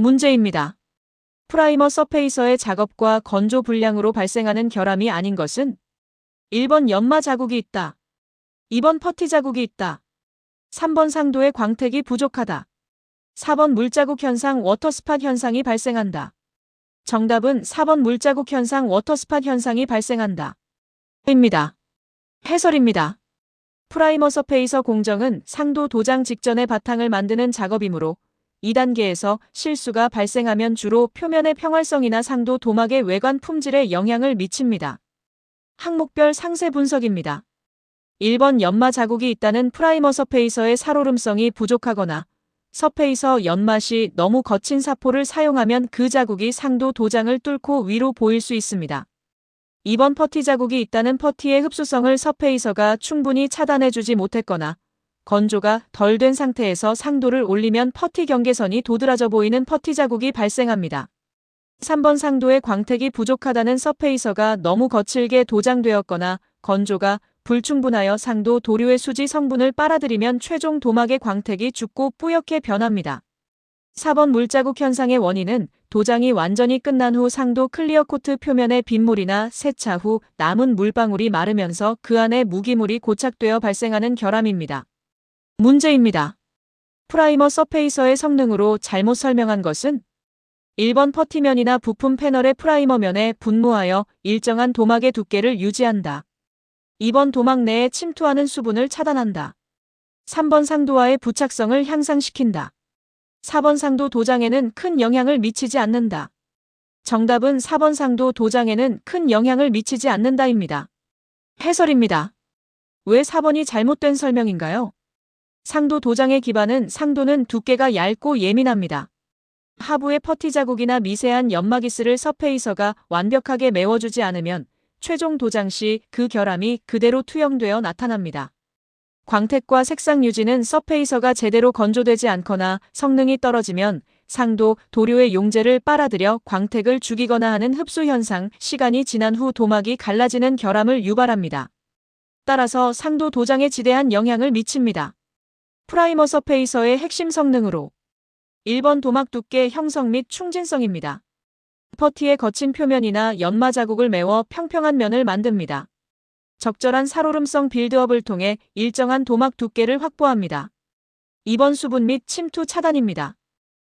문제입니다. 프라이머 서페이서의 작업과 건조 불량으로 발생하는 결함이 아닌 것은 1번 연마 자국이 있다. 2번 퍼티 자국이 있다. 3번 상도의 광택이 부족하다. 4번 물자국 현상 워터스팟 현상이 발생한다. 정답은 4번 물자국 현상 워터스팟 현상이 발생한다. 입니다. 해설입니다. 프라이머 서페이서 공정은 상도 도장 직전의 바탕을 만드는 작업이므로 2단계에서 실수가 발생하면 주로 표면의 평활성이나 상도 도막의 외관 품질에 영향을 미칩니다. 항목별 상세 분석입니다. 1번 연마 자국이 있다는 프라이머 서페이서의 살오름성이 부족하거나 서페이서 연마 시 너무 거친 사포를 사용하면 그 자국이 상도 도장을 뚫고 위로 보일 수 있습니다. 2번 퍼티 자국이 있다는 퍼티의 흡수성을 서페이서가 충분히 차단해주지 못했거나 건조가 덜 된 상태에서 상도를 올리면 퍼티 경계선이 도드라져 보이는 퍼티 자국이 발생합니다. 3번 상도의 광택이 부족하다는 서페이서가 너무 거칠게 도장되었거나 건조가 불충분하여 상도 도료의 수지 성분을 빨아들이면 최종 도막의 광택이 죽고 뿌옇게 변합니다. 4번 물자국 현상의 원인은 도장이 완전히 끝난 후 상도 클리어 코트 표면의 빗물이나 세차 후 남은 물방울이 마르면서 그 안에 무기물이 고착되어 발생하는 결함입니다. 문제입니다. 프라이머 서페이서의 성능으로 잘못 설명한 것은 1번 퍼티면이나 부품 패널의 프라이머면에 분무하여 일정한 도막의 두께를 유지한다. 2번 도막 내에 침투하는 수분을 차단한다. 3번 상도와의 부착성을 향상시킨다. 4번 상도 도장에는 큰 영향을 미치지 않는다. 정답은 4번 상도 도장에는 큰 영향을 미치지 않는다입니다. 해설입니다. 왜 4번이 잘못된 설명인가요? 상도 도장의 기반은 상도는 두께가 얇고 예민합니다. 하부의 퍼티 자국이나 미세한 연마기스를 서페이서가 완벽하게 메워주지 않으면 최종 도장 시 그 결함이 그대로 투영되어 나타납니다. 광택과 색상 유지는 서페이서가 제대로 건조되지 않거나 성능이 떨어지면 상도, 도료의 용재를 빨아들여 광택을 죽이거나 하는 흡수 현상, 시간이 지난 후 도막이 갈라지는 결함을 유발합니다. 따라서 상도 도장에 지대한 영향을 미칩니다. 프라이머 서페이서의 핵심 성능으로 1번 도막 두께 형성 및 충진성입니다. 퍼티의 거친 표면이나 연마 자국을 메워 평평한 면을 만듭니다. 적절한 살오름성 빌드업을 통해 일정한 도막 두께를 확보합니다. 2번 수분 및 침투 차단입니다.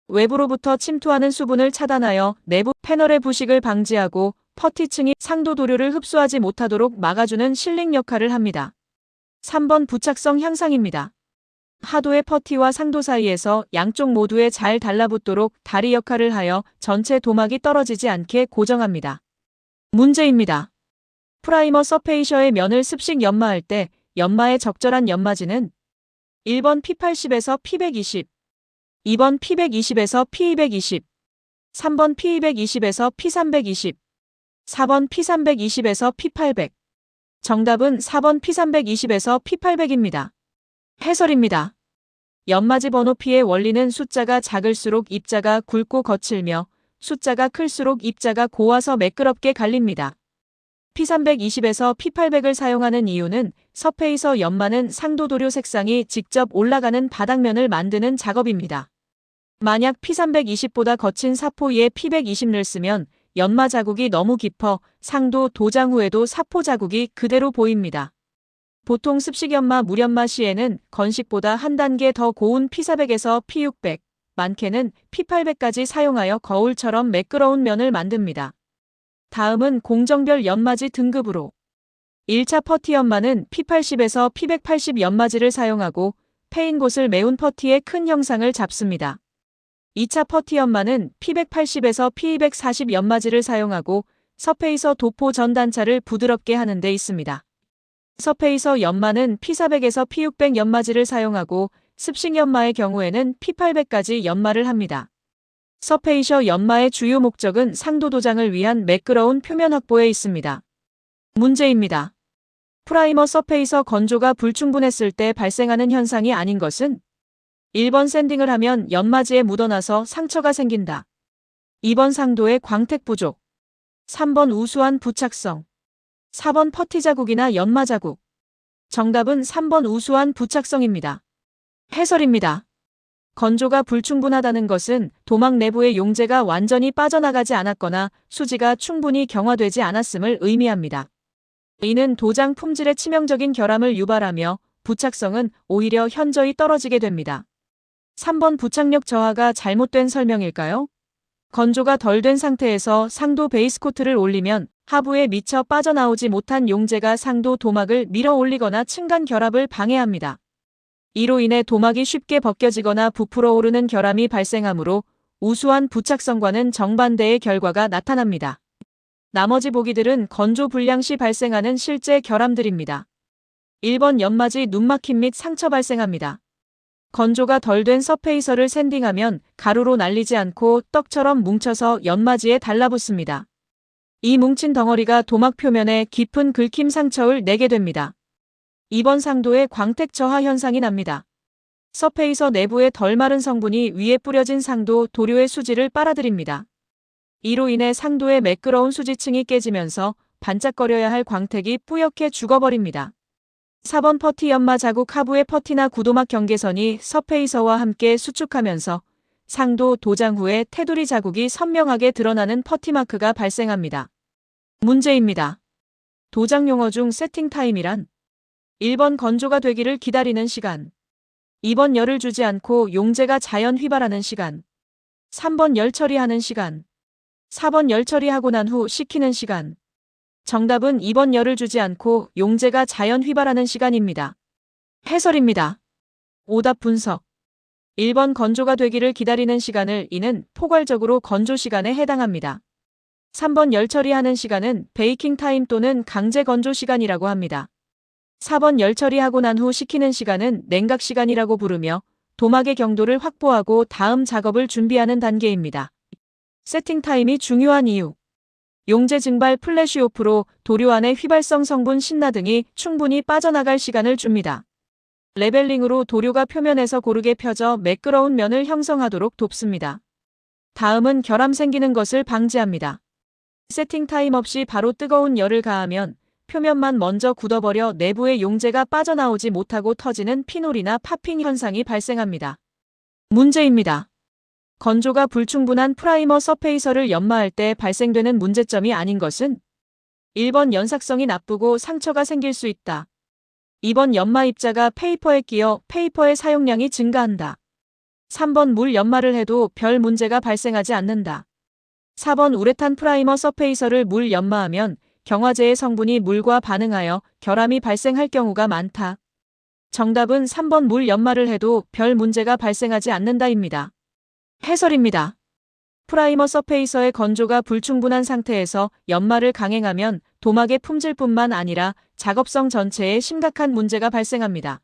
외부로부터 침투하는 수분을 차단하여 내부 패널의 부식을 방지하고 퍼티층이 상도 도료를 흡수하지 못하도록 막아주는 실링 역할을 합니다. 3번 부착성 향상입니다. 하도의 퍼티와 상도 사이에서 양쪽 모두에 잘 달라붙도록 다리 역할을 하여 전체 도막이 떨어지지 않게 고정합니다. 문제입니다. 프라이머 서페이서의 면을 습식 연마할 때 연마의 적절한 연마지는 1번 P80에서 P120, 2번 P120에서 P220, 3번 P220에서 P320, 4번 P320에서 P800. 정답은 4번 P320에서 P800입니다. 해설입니다. 연마지 번호 P의 원리는 숫자가 작을수록 입자가 굵고 거칠며 숫자가 클수록 입자가 고와서 매끄럽게 갈립니다. P320에서 P800을 사용하는 이유는 서페이서 연마는 상도 도료 색상이 직접 올라가는 바닥면을 만드는 작업입니다. 만약 P320보다 거친 사포2에 P120를 쓰면 연마 자국이 너무 깊어 상도 도장 후에도 사포 자국이 그대로 보입니다. 보통 습식 연마 무연마 시에는 건식보다 한 단계 더 고운 P400에서 P600, 많게는 P800까지 사용하여 거울처럼 매끄러운 면을 만듭니다. 다음은 공정별 연마지 등급으로 1차 퍼티 연마는 P80에서 P180 연마지를 사용하고 패인 곳을 메운 퍼티의 큰 형상을 잡습니다. 2차 퍼티 연마는 P180에서 P240 연마지를 사용하고 서페이서 도포 전 단차를 부드럽게 하는 데 있습니다. 서페이서 연마는 P400에서 P600 연마지를 사용하고 습식 연마의 경우에는 P800까지 연마를 합니다. 서페이서 연마의 주요 목적은 상도 도장을 위한 매끄러운 표면 확보에 있습니다. 문제입니다. 프라이머 서페이서 건조가 불충분했을 때 발생하는 현상이 아닌 것은 1번 샌딩을 하면 연마지에 묻어나서 상처가 생긴다. 2번 상도의 광택 부족. 3번 우수한 부착성. 4번 퍼티 자국이나 연마 자국. 정답은 3번 우수한 부착성입니다. 해설입니다. 건조가 불충분하다는 것은 도막 내부의 용재가 완전히 빠져나가지 않았거나 수지가 충분히 경화되지 않았음을 의미합니다. 이는 도장 품질에 치명적인 결함을 유발하며 부착성은 오히려 현저히 떨어지게 됩니다. 3번 부착력 저하가 잘못된 설명일까요? 건조가 덜 된 상태에서 상도 베이스 코트를 올리면 하부에 미처 빠져나오지 못한 용재가 상도 도막을 밀어 올리거나 층간 결합을 방해합니다. 이로 인해 도막이 쉽게 벗겨지거나 부풀어 오르는 결함이 발생하므로 우수한 부착성과는 정반대의 결과가 나타납니다. 나머지 보기들은 건조 불량 시 발생하는 실제 결함들입니다. 1번 연마지 눈막힘 및 상처 발생합니다. 건조가 덜 된 서페이서를 샌딩하면 가루로 날리지 않고 떡처럼 뭉쳐서 연마지에 달라붙습니다. 이 뭉친 덩어리가 도막 표면에 깊은 긁힘 상처를 내게 됩니다. 2번 상도에 광택 저하 현상이 납니다. 서페이서 내부의 덜 마른 성분이 위에 뿌려진 상도 도료의 수지를 빨아들입니다. 이로 인해 상도의 매끄러운 수지층이 깨지면서 반짝거려야 할 광택이 뿌옇게 죽어버립니다. 4번 퍼티 연마 자국 하부의 퍼티나 구도막 경계선이 서페이서와 함께 수축하면서 상도 도장 후에 테두리 자국이 선명하게 드러나는 퍼티 마크가 발생합니다. 문제입니다. 도장 용어 중 세팅 타임이란 1번 건조가 되기를 기다리는 시간, 2번 열을 주지 않고 용재가 자연 휘발하는 시간, 3번 열 처리하는 시간, 4번 열 처리하고 난 후 식히는 시간. 정답은 2번 열을 주지 않고 용재가 자연 휘발하는 시간입니다. 해설입니다. 오답 분석. 1번 건조가 되기를 기다리는 시간을 이는 포괄적으로 건조 시간에 해당합니다. 3번 열 처리하는 시간은 베이킹 타임 또는 강제 건조 시간이라고 합니다. 4번 열 처리하고 난 후 식히는 시간은 냉각 시간이라고 부르며 도막의 경도를 확보하고 다음 작업을 준비하는 단계입니다. 세팅 타임이 중요한 이유. 용재 증발 플래시 오프로 도료 안의 휘발성 성분 신나 등이 충분히 빠져나갈 시간을 줍니다. 레벨링으로 도료가 표면에서 고르게 펴져 매끄러운 면을 형성하도록 돕습니다. 다음은 결함 생기는 것을 방지합니다. 세팅 타임 없이 바로 뜨거운 열을 가하면 표면만 먼저 굳어버려 내부의 용재가 빠져나오지 못하고 터지는 피놀이나 파핑 현상이 발생합니다. 문제입니다. 건조가 불충분한 프라이머 서페이서를 연마할 때 발생되는 문제점이 아닌 것은 1번 연삭성이 나쁘고 상처가 생길 수 있다. 2번 연마 입자가 페이퍼에 끼어 페이퍼의 사용량이 증가한다. 3번 물 연마를 해도 별 문제가 발생하지 않는다. 4번 우레탄 프라이머 서페이서를 물 연마하면 경화제의 성분이 물과 반응하여 결함이 발생할 경우가 많다. 정답은 3번 물 연마를 해도 별 문제가 발생하지 않는다입니다. 해설입니다. 프라이머 서페이서의 건조가 불충분한 상태에서 연마를 강행하면 도막의 품질뿐만 아니라 작업성 전체에 심각한 문제가 발생합니다.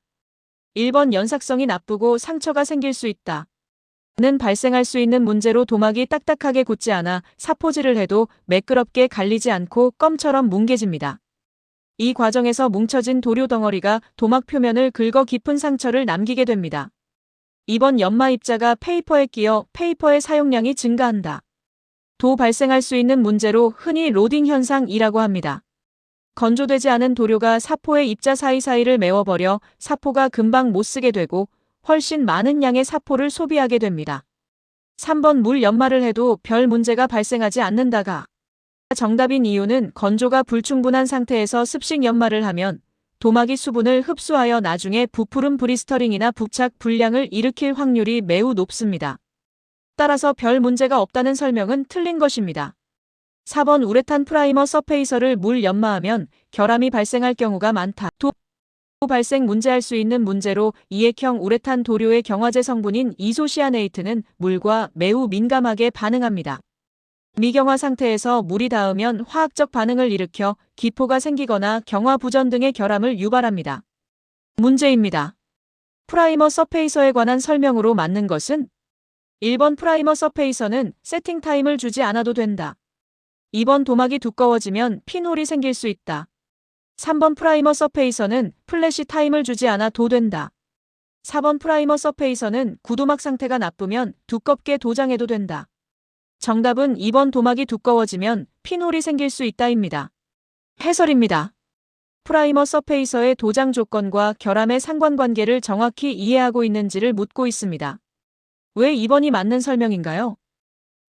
1번 연삭성이 나쁘고 상처가 생길 수 있다. 는 발생할 수 있는 문제로 도막이 딱딱하게 굳지 않아 사포질을 해도 매끄럽게 갈리지 않고 껌처럼 뭉개집니다. 이 과정에서 뭉쳐진 도료 덩어리가 도막 표면을 긁어 깊은 상처를 남기게 됩니다. 2번 연마 입자가 페이퍼에 끼어 페이퍼의 사용량이 증가한다. 도 발생할 수 있는 문제로 흔히 로딩 현상이라고 합니다. 건조되지 않은 도료가 사포의 입자 사이사이를 메워버려 사포가 금방 못 쓰게 되고 훨씬 많은 양의 사포를 소비하게 됩니다. 3번 물 연마를 해도 별 문제가 발생하지 않는다가 정답인 이유는 건조가 불충분한 상태에서 습식 연마를 하면 도막이 수분을 흡수하여 나중에 부푸름 브리스터링이나 부착 불량을 일으킬 확률이 매우 높습니다. 따라서 별 문제가 없다는 설명은 틀린 것입니다. 4번 우레탄 프라이머 서페이서를 물 연마하면 결함이 발생할 경우가 많다. 도 발생 문제할 수 있는 문제로 이액형 우레탄 도료의 경화제 성분인 이소시아네이트는 물과 매우 민감하게 반응합니다. 미경화 상태에서 물이 닿으면 화학적 반응을 일으켜 기포가 생기거나 경화 부전 등의 결함을 유발합니다. 문제입니다. 프라이머 서페이서에 관한 설명으로 맞는 것은 1번 프라이머 서페이서는 세팅 타임을 주지 않아도 된다. 2번 도막이 두꺼워지면 핀홀이 생길 수 있다. 3번 프라이머 서페이서는 플래시 타임을 주지 않아도 된다. 4번 프라이머 서페이서는 구도막 상태가 나쁘면 두껍게 도장해도 된다. 정답은 2번 도막이 두꺼워지면 핀홀이 생길 수 있다입니다. 해설입니다. 프라이머 서페이서의 도장 조건과 결함의 상관관계를 정확히 이해하고 있는지를 묻고 있습니다. 왜 2번이 맞는 설명인가요?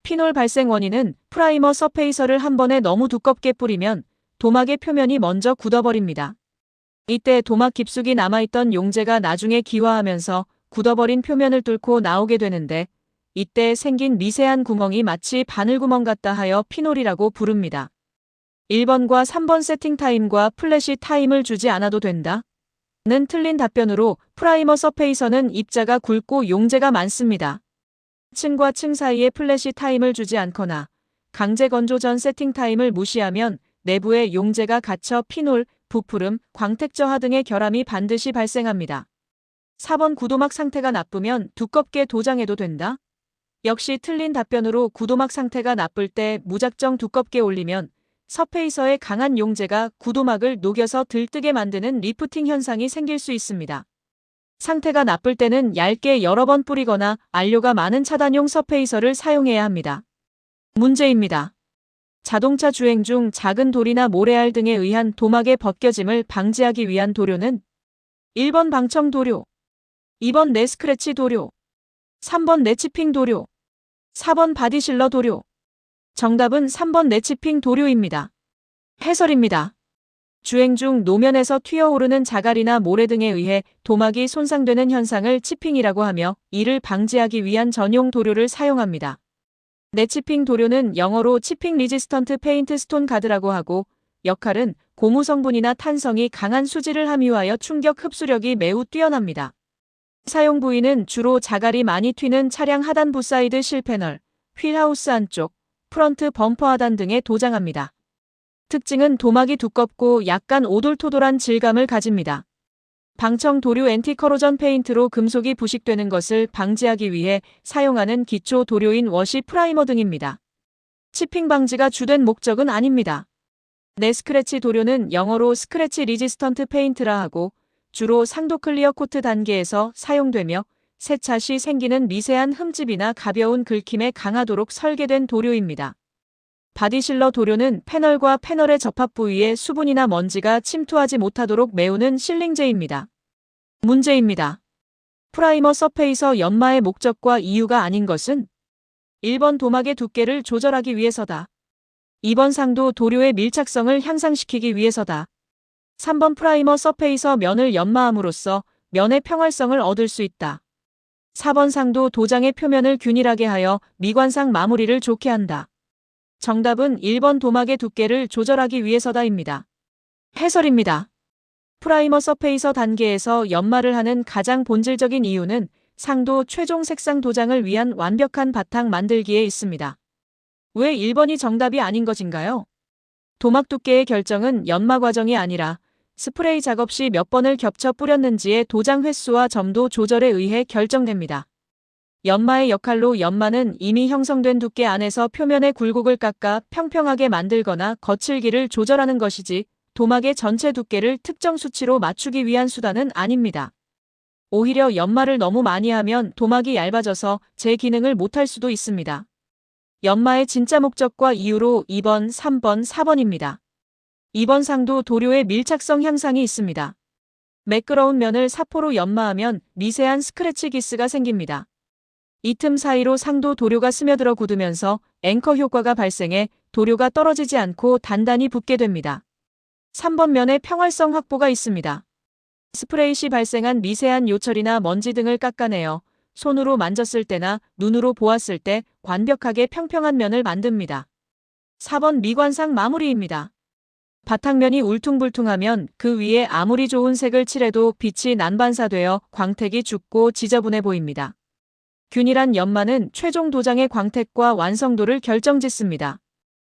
피놀 발생 원인은 프라이머 서페이서를 한 번에 너무 두껍게 뿌리면 도막의 표면이 먼저 굳어버립니다. 이때 도막 깊숙이 남아있던 용제가 나중에 기화하면서 굳어버린 표면을 뚫고 나오게 되는데, 이때 생긴 미세한 구멍이 마치 바늘구멍 같다 하여 피놀이라고 부릅니다. 1번과 3번 세팅 타임과 플래시 타임을 주지 않아도 된다 는 틀린 답변으로 프라이머 서페이서는 입자가 굵고 용제가 많습니다. 층과 층 사이에 플래시 타임을 주지 않거나 강제 건조 전 세팅 타임을 무시하면 내부에 용제가 갇혀 피놀, 부푸름, 광택 저하 등의 결함이 반드시 발생합니다. 4번 구도막 상태가 나쁘면 두껍게 도장해도 된다? 역시 틀린 답변으로 구도막 상태가 나쁠 때 무작정 두껍게 올리면 서페이서의 강한 용제가 구도막을 녹여서 들뜨게 만드는 리프팅 현상이 생길 수 있습니다. 상태가 나쁠 때는 얇게 여러 번 뿌리거나 안료가 많은 차단용 서페이서를 사용해야 합니다. 문제입니다. 자동차 주행 중 작은 돌이나 모래알 등에 의한 도막의 벗겨짐을 방지하기 위한 도료는 1번 방청 도료, 2번 네스크래치 도료, 3번 네치핑 도료, 4번 바디실러 도료. 정답은 3번 네치핑 도료입니다. 해설입니다. 주행 중 노면에서 튀어오르는 자갈이나 모래 등에 의해 도막이 손상되는 현상을 치핑이라고 하며, 이를 방지하기 위한 전용 도료를 사용합니다. 네치핑 도료는 영어로 치핑 리지스턴트 페인트 스톤 가드라고 하고, 역할은 고무 성분이나 탄성이 강한 수지를 함유하여 충격 흡수력이 매우 뛰어납니다. 사용 부위는 주로 자갈이 많이 튀는 차량 하단부 사이드 실 패널, 휠하우스 안쪽, 프런트 범퍼 하단 등에 도장합니다. 특징은 도막이 두껍고 약간 오돌토돌한 질감을 가집니다. 방청 도료 앤티커로전 페인트로 금속이 부식되는 것을 방지하기 위해 사용하는 기초 도료인 워시 프라이머 등입니다. 치핑 방지가 주된 목적은 아닙니다. 네스크래치 도료는 영어로 스크래치 리지스턴트 페인트라 하고, 주로 상도 클리어 코트 단계에서 사용되며 세차 시 생기는 미세한 흠집이나 가벼운 긁힘에 강하도록 설계된 도료입니다. 바디실러 도료는 패널과 패널의 접합 부위에 수분이나 먼지가 침투하지 못하도록 메우는 실링제입니다. 문제입니다. 프라이머 서페이서 연마의 목적과 이유가 아닌 것은 1번 도막의 두께를 조절하기 위해서다. 2번 상도 도료의 밀착성을 향상시키기 위해서다. 3번 프라이머 서페이서 면을 연마함으로써 면의 평활성을 얻을 수 있다. 4번 상도 도장의 표면을 균일하게 하여 미관상 마무리를 좋게 한다. 정답은 1번 도막의 두께를 조절하기 위해서다입니다. 해설입니다. 프라이머 서페이서 단계에서 연마를 하는 가장 본질적인 이유는 상도 최종 색상 도장을 위한 완벽한 바탕 만들기에 있습니다. 왜 1번이 정답이 아닌 것인가요? 도막 두께의 결정은 연마 과정이 아니라 스프레이 작업 시 몇 번을 겹쳐 뿌렸는지의 도장 횟수와 점도 조절에 의해 결정됩니다. 연마의 역할로 연마는 이미 형성된 두께 안에서 표면의 굴곡을 깎아 평평하게 만들거나 거칠기를 조절하는 것이지, 도막의 전체 두께를 특정 수치로 맞추기 위한 수단은 아닙니다. 오히려 연마를 너무 많이 하면 도막이 얇아져서 제 기능을 못할 수도 있습니다. 연마의 진짜 목적과 이유로 2번, 3번, 4번입니다. 2번 상도 도료의 밀착성 향상이 있습니다. 매끄러운 면을 사포로 연마하면 미세한 스크래치 기스가 생깁니다. 이 틈 사이로 상도 도료가 스며들어 굳으면서 앵커 효과가 발생해 도료가 떨어지지 않고 단단히 붙게 됩니다. 3번 면의 평활성 확보가 있습니다. 스프레이 시 발생한 미세한 요철이나 먼지 등을 깎아내어 손으로 만졌을 때나 눈으로 보았을 때 완벽하게 평평한 면을 만듭니다. 4번 미관상 마무리입니다. 바탕면이 울퉁불퉁하면 그 위에 아무리 좋은 색을 칠해도 빛이 난반사되어 광택이 죽고 지저분해 보입니다. 균일한 연마는 최종 도장의 광택과 완성도를 결정짓습니다.